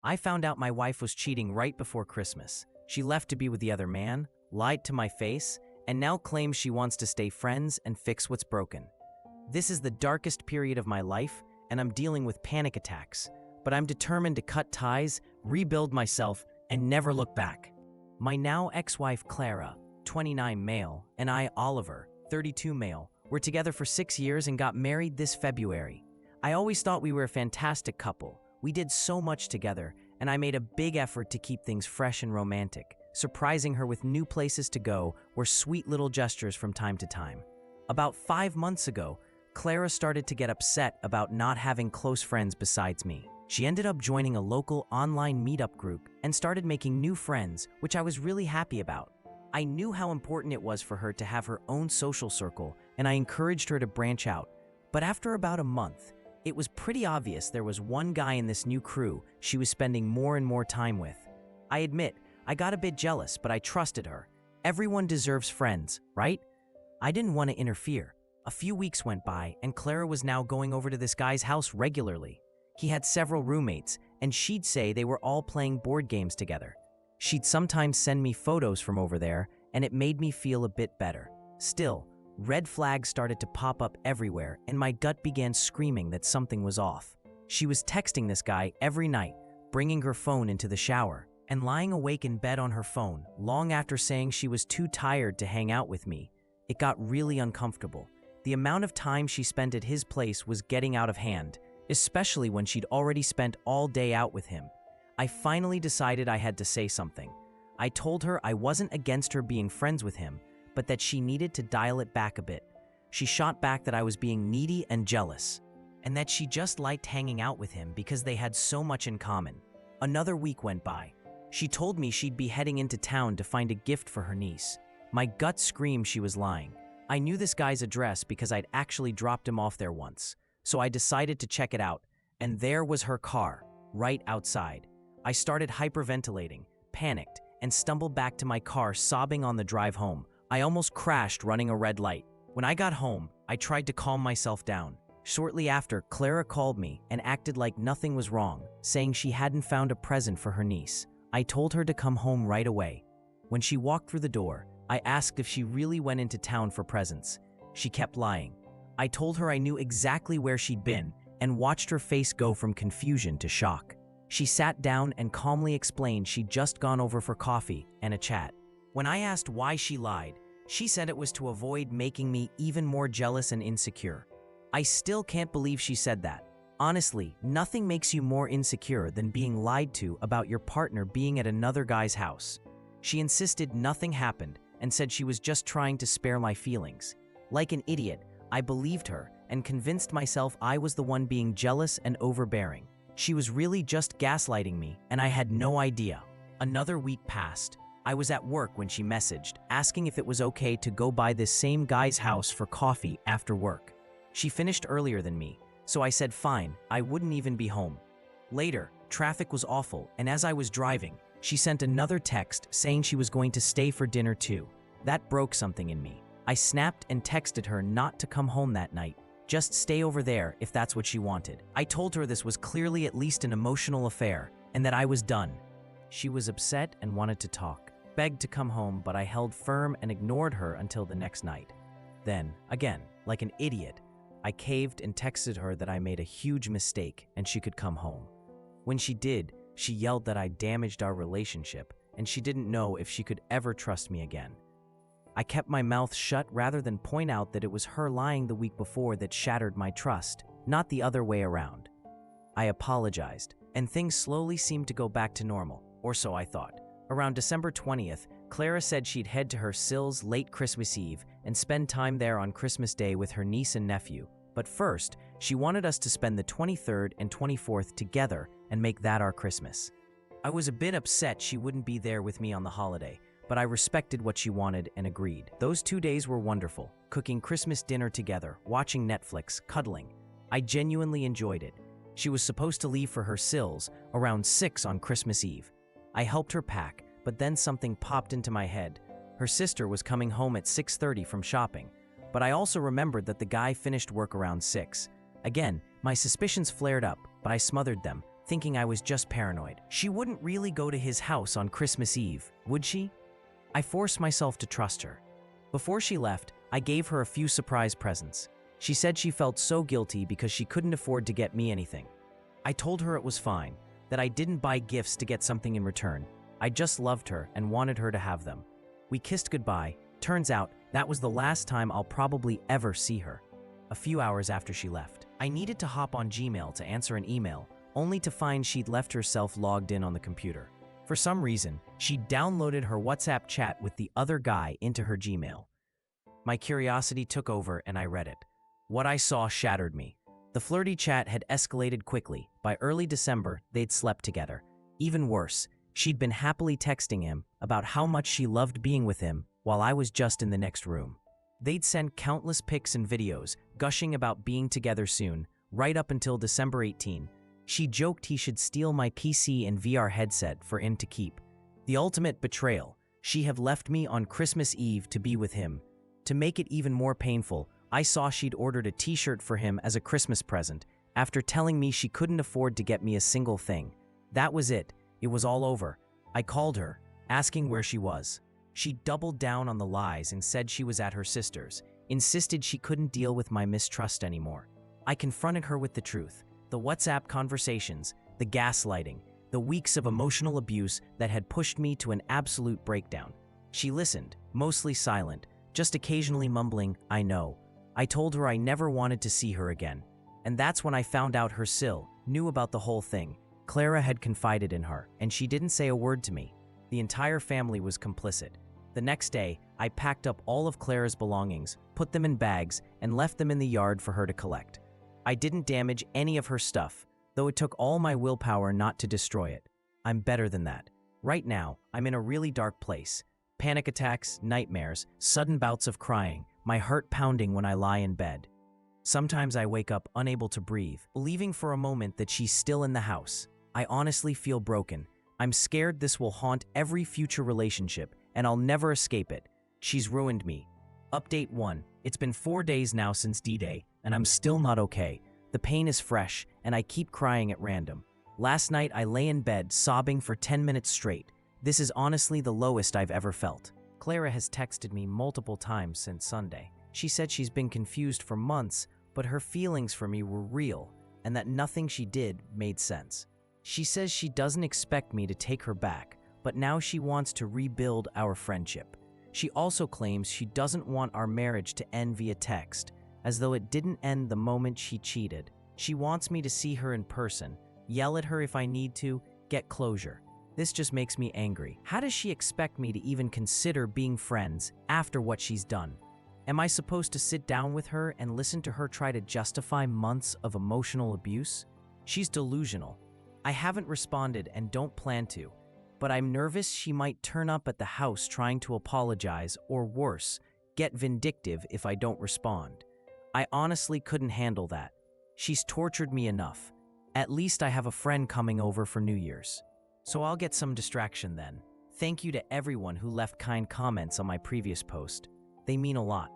I found out my wife was cheating right before Christmas. She left to be with the other man, lied to my face, and now claims she wants to stay friends and fix what's broken. This is the darkest period of my life, and I'm dealing with panic attacks. But I'm determined to cut ties, rebuild myself, and never look back. My now ex-wife Clara, 29 male, and I, Oliver, 32 male, were together for 6 years and got married this February. I always thought we were a fantastic couple. We did so much together, and I made a big effort to keep things fresh and romantic, surprising her with new places to go or sweet little gestures from time to time. About 5 months ago, Clara started to get upset about not having close friends besides me. She ended up joining a local online meetup group and started making new friends, which I was really happy about. I knew how important it was for her to have her own social circle, and I encouraged her to branch out. But after about a month, it was pretty obvious there was one guy in this new crew she was spending more and more time with. I admit, I got a bit jealous, but I trusted her. Everyone deserves friends, right? I didn't want to interfere. A few weeks went by, and Clara was now going over to this guy's house regularly. He had several roommates, and she'd say they were all playing board games together. She'd sometimes send me photos from over there, and it made me feel a bit better. Still, red flags started to pop up everywhere, and my gut began screaming that something was off. She was texting this guy every night, bringing her phone into the shower, and lying awake in bed on her phone long after saying she was too tired to hang out with me. It got really uncomfortable. The amount of time she spent at his place was getting out of hand, especially when she'd already spent all day out with him. I finally decided I had to say something. I told her I wasn't against her being friends with him, but that she needed to dial it back a bit. She shot back that I was being needy and jealous, and that she just liked hanging out with him because they had so much in common. Another week went by. She told me she'd be heading into town to find a gift for her niece. My gut screamed she was lying. I knew this guy's address because I'd actually dropped him off there once, so I decided to check it out, and there was her car, right outside. I started hyperventilating, panicked, and stumbled back to my car sobbing on the drive home. I almost crashed running a red light. When I got home, I tried to calm myself down. Shortly after, Clara called me and acted like nothing was wrong, saying she hadn't found a present for her niece. I told her to come home right away. When she walked through the door, I asked if she really went into town for presents. She kept lying. I told her I knew exactly where she'd been and watched her face go from confusion to shock. She sat down and calmly explained she'd just gone over for coffee and a chat. When I asked why she lied, she said it was to avoid making me even more jealous and insecure. I still can't believe she said that. Honestly, nothing makes you more insecure than being lied to about your partner being at another guy's house. She insisted nothing happened and said she was just trying to spare my feelings. Like an idiot, I believed her and convinced myself I was the one being jealous and overbearing. She was really just gaslighting me, and I had no idea. Another week passed. I was at work when she messaged, asking if it was okay to go by this same guy's house for coffee after work. She finished earlier than me, so I said fine, I wouldn't even be home. Later, traffic was awful, and as I was driving, she sent another text saying she was going to stay for dinner too. That broke something in me. I snapped and texted her not to come home that night. Just stay over there if that's what she wanted. I told her this was clearly at least an emotional affair and that I was done. She was upset and wanted to talk, begged to come home, but I held firm and ignored her until the next night. Then, again, like an idiot, I caved and texted her that I made a huge mistake and she could come home. When she did, she yelled that I damaged our relationship and she didn't know if she could ever trust me again. I kept my mouth shut rather than point out that it was her lying the week before that shattered my trust, not the other way around. I apologized, and things slowly seemed to go back to normal, or so I thought. Around December 20th, Clara said she'd head to her Sills late Christmas Eve and spend time there on Christmas Day with her niece and nephew. But first, she wanted us to spend the 23rd and 24th together and make that our Christmas. I was a bit upset she wouldn't be there with me on the holiday, but I respected what she wanted and agreed. Those 2 days were wonderful, cooking Christmas dinner together, watching Netflix, cuddling. I genuinely enjoyed it. She was supposed to leave for her Sills around 6 on Christmas Eve. I helped her pack, but then something popped into my head. Her sister was coming home at 6:30 from shopping, but I also remembered that the guy finished work around 6. Again, my suspicions flared up, but I smothered them, thinking I was just paranoid. She wouldn't really go to his house on Christmas Eve, would she? I forced myself to trust her. Before she left, I gave her a few surprise presents. She said she felt so guilty because she couldn't afford to get me anything. I told her it was fine, that I didn't buy gifts to get something in return. I just loved her and wanted her to have them. We kissed goodbye. Turns out that was the last time I'll probably ever see her. A few hours after she left, I needed to hop on Gmail to answer an email, only to find she'd left herself logged in on the computer. For some reason, she downloaded her WhatsApp chat with the other guy into her Gmail. My curiosity took over and I read it. What I saw shattered me. The flirty chat had escalated quickly. By early December, they'd slept together. Even worse, she'd been happily texting him about how much she loved being with him while I was just in the next room. They'd sent countless pics and videos, gushing about being together soon, right up until December 18. She joked he should steal my PC and VR headset for him to keep. The ultimate betrayal. She had left me on Christmas Eve to be with him. To make it even more painful, I saw she'd ordered a t-shirt for him as a Christmas present, after telling me she couldn't afford to get me a single thing. That was it. It was all over. I called her, asking where she was. She doubled down on the lies and said she was at her sister's, insisted she couldn't deal with my mistrust anymore. I confronted her with the truth. The WhatsApp conversations, the gaslighting, the weeks of emotional abuse that had pushed me to an absolute breakdown. She listened, mostly silent, just occasionally mumbling, "I know." I told her I never wanted to see her again. And that's when I found out her Sil knew about the whole thing. Clara had confided in her, and she didn't say a word to me. The entire family was complicit. The next day, I packed up all of Clara's belongings, put them in bags, and left them in the yard for her to collect. I didn't damage any of her stuff, though it took all my willpower not to destroy it. I'm better than that. Right now, I'm in a really dark place. Panic attacks, nightmares, sudden bouts of crying, my heart pounding when I lie in bed. Sometimes I wake up unable to breathe, believing for a moment that she's still in the house. I honestly feel broken. I'm scared this will haunt every future relationship, and I'll never escape it. She's ruined me. Update 1. It's been 4 days now since D-Day, and I'm still not okay. The pain is fresh, and I keep crying at random. Last night, I lay in bed, sobbing for 10 minutes straight. This is honestly the lowest I've ever felt. Clara has texted me multiple times since Sunday. She said she's been confused for months, but her feelings for me were real, and that nothing she did made sense. She says she doesn't expect me to take her back, but now she wants to rebuild our friendship. She also claims she doesn't want our marriage to end via text, as though it didn't end the moment she cheated. She wants me to see her in person, yell at her if I need to, get closure. This just makes me angry. How does she expect me to even consider being friends after what she's done? Am I supposed to sit down with her and listen to her try to justify months of emotional abuse? She's delusional. I haven't responded and don't plan to, but I'm nervous she might turn up at the house trying to apologize or worse, get vindictive if I don't respond. I honestly couldn't handle that. She's tortured me enough. At least I have a friend coming over for New Year's. So I'll get some distraction then. Thank you to everyone who left kind comments on my previous post. They mean a lot.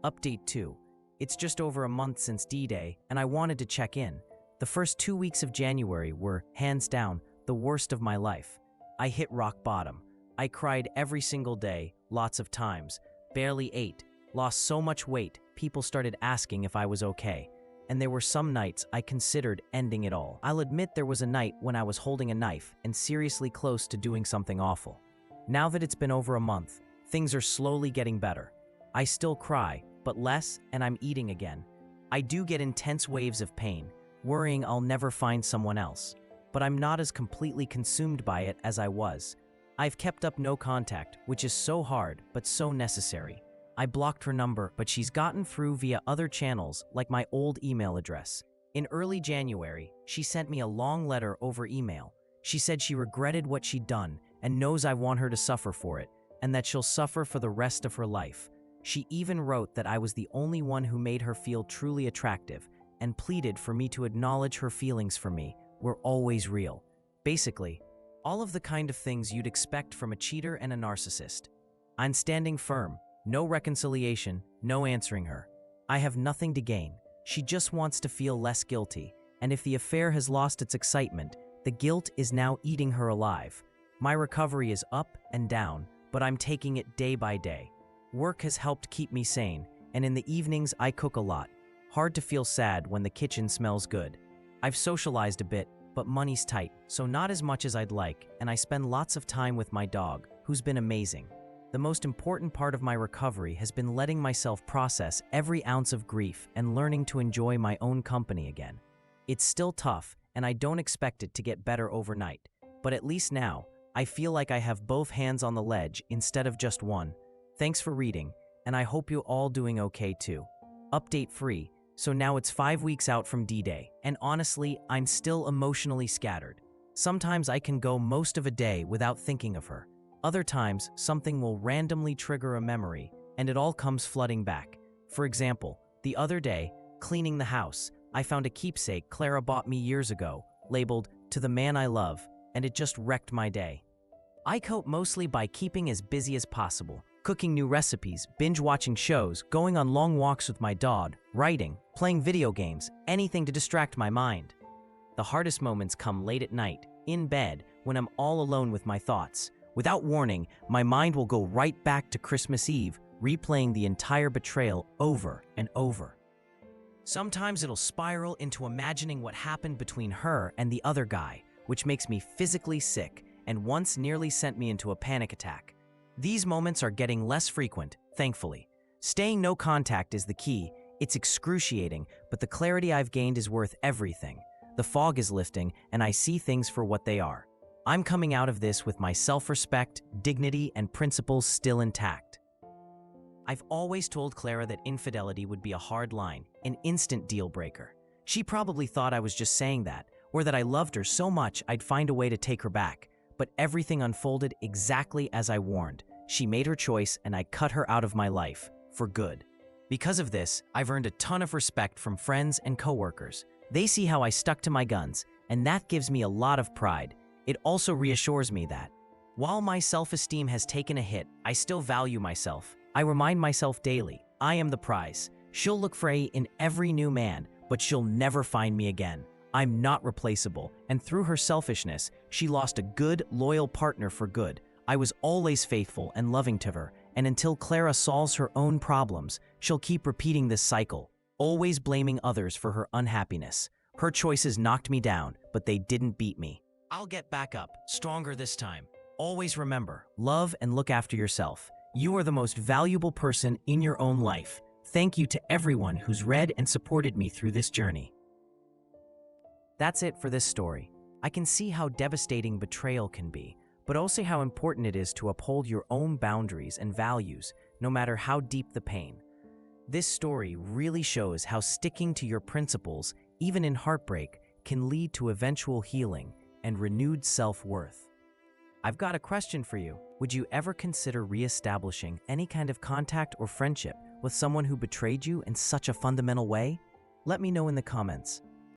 Update 2. It's just over a month since D-Day, and I wanted to check in. The first 2 weeks of January were, hands down, the worst of my life. I hit rock bottom. I cried every single day, lots of times, barely ate, lost so much weight, people started asking if I was okay. And there were some nights I considered ending it all. I'll admit there was a night when I was holding a knife and seriously close to doing something awful. Now that it's been over a month, things are slowly getting better. I still cry, but less, and I'm eating again. I do get intense waves of pain, worrying I'll never find someone else. But I'm not as completely consumed by it as I was. I've kept up no contact, which is so hard, but so necessary. I blocked her number, but she's gotten through via other channels, like my old email address. In early January, she sent me a long letter over email. She said she regretted what she'd done and knows I want her to suffer for it, and that she'll suffer for the rest of her life. She even wrote that I was the only one who made her feel truly attractive, and pleaded for me to acknowledge her feelings for me were always real. Basically, all of the kind of things you'd expect from a cheater and a narcissist. I'm standing firm. No reconciliation, no answering her. I have nothing to gain. She just wants to feel less guilty, and if the affair has lost its excitement, The guilt is now eating her alive. My recovery is up and down, but I'm taking it day by day. Work has helped keep me sane, and in the evenings I cook a lot. Hard to feel sad when the kitchen smells good. I've socialized a bit, but money's tight, so not as much as I'd like, and I spend lots of time with my dog, who's been amazing. The most important part of my recovery has been letting myself process every ounce of grief and learning to enjoy my own company again. It's still tough, and I don't expect it to get better overnight, but at least now, I feel like I have both hands on the ledge instead of just one. Thanks for reading, and I hope you're all doing okay too. Update free, so now it's 5 weeks out from D-Day, and honestly, I'm still emotionally scattered. Sometimes I can go most of a day without thinking of her. Other times, something will randomly trigger a memory, and it all comes flooding back. For example, the other day, cleaning the house, I found a keepsake Clara bought me years ago, labeled, "To the Man I Love," and it just wrecked my day. I cope mostly by keeping as busy as possible, cooking new recipes, binge-watching shows, going on long walks with my dog, writing, playing video games, anything to distract my mind. The hardest moments come late at night, in bed, when I'm all alone with my thoughts. Without warning, my mind will go right back to Christmas Eve, replaying the entire betrayal over and over. Sometimes it'll spiral into imagining what happened between her and the other guy, which makes me physically sick and once nearly sent me into a panic attack. These moments are getting less frequent, thankfully. Staying no contact is the key. It's excruciating, but the clarity I've gained is worth everything. The fog is lifting, and I see things for what they are. I'm coming out of this with my self-respect, dignity, and principles still intact. I've always told Clara that infidelity would be a hard line, an instant deal breaker. She probably thought I was just saying that, or that I loved her so much I'd find a way to take her back. But everything unfolded exactly as I warned. She made her choice, and I cut her out of my life, for good. Because of this, I've earned a ton of respect from friends and coworkers. They see how I stuck to my guns, and that gives me a lot of pride. It also reassures me that, while my self-esteem has taken a hit, I still value myself. I remind myself daily, I am the prize. She'll look for A in every new man, but she'll never find me again. I'm not replaceable, and through her selfishness, she lost a good, loyal partner for good. I was always faithful and loving to her, and until Clara solves her own problems, she'll keep repeating this cycle, always blaming others for her unhappiness. Her choices knocked me down, but they didn't beat me. I'll get back up, stronger this time. Always remember, love and look after yourself. You are the most valuable person in your own life. Thank you to everyone who's read and supported me through this journey. That's it for this story. I can see how devastating betrayal can be, but also how important it is to uphold your own boundaries and values, no matter how deep the pain. This story really shows how sticking to your principles, even in heartbreak, can lead to eventual healing and renewed self-worth. I've got a question for you. Would you ever consider re-establishing any kind of contact or friendship with someone who betrayed you in such a fundamental way? Let me know in the comments.